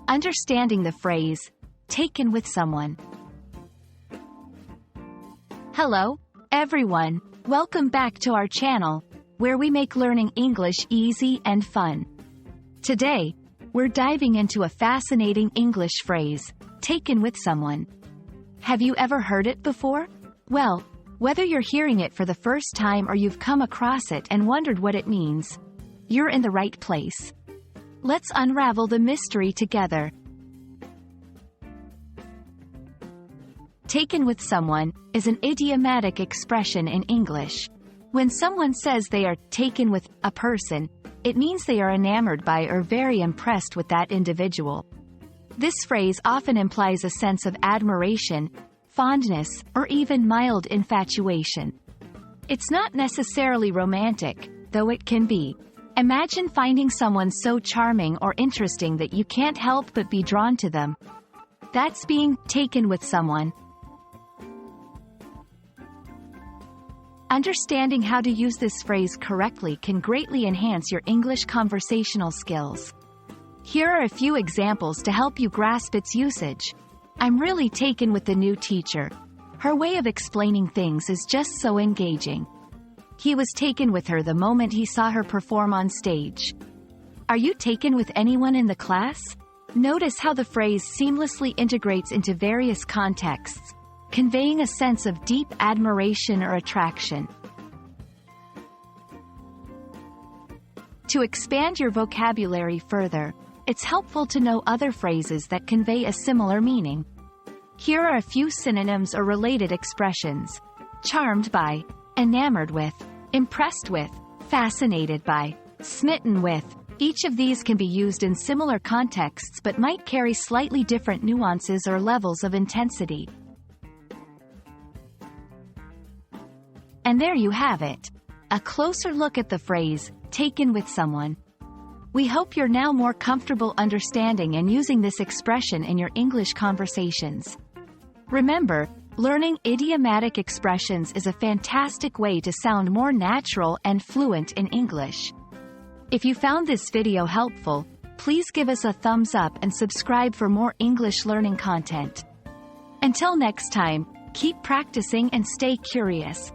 Understanding the phrase, taken with someone. Hello, everyone. Welcome back to our channel, where we make learning English easy and fun. Today, we're diving into a fascinating English phrase, taken with someone. Have you ever heard it before? Well, whether you're hearing it for the first time or you've come across it and wondered what it means, you're in the right place. Let's unravel the mystery together. Taken with someone is an idiomatic expression in English. When someone says they are taken with a person, it means they are enamored by or very impressed with that individual. This phrase often implies a sense of admiration, fondness, or even mild infatuation. It's not necessarily romantic, though it can be. Imagine finding someone so charming or interesting that you can't help but be drawn to them. That's being taken with someone. Understanding how to use this phrase correctly can greatly enhance your English conversational skills. Here are a few examples to help you grasp its usage. I'm really taken with the new teacher. Her way of explaining things is just so engaging. He was taken with her the moment he saw her perform on stage. Are you taken with anyone in the class? Notice how the phrase seamlessly integrates into various contexts, conveying a sense of deep admiration or attraction. To expand your vocabulary further, it's helpful to know other phrases that convey a similar meaning. Here are a few synonyms or related expressions: charmed by, enamored with, impressed with, fascinated by, smitten with. Each of these can be used in similar contexts but might carry slightly different nuances or levels of intensity. And there you have it. A closer look at the phrase, taken with someone. We hope you're now more comfortable understanding and using this expression in your English conversations. Remember, learning idiomatic expressions is a fantastic way to sound more natural and fluent in English. If you found this video helpful, please give us a thumbs up and subscribe for more English learning content. Until next time, keep practicing and stay curious.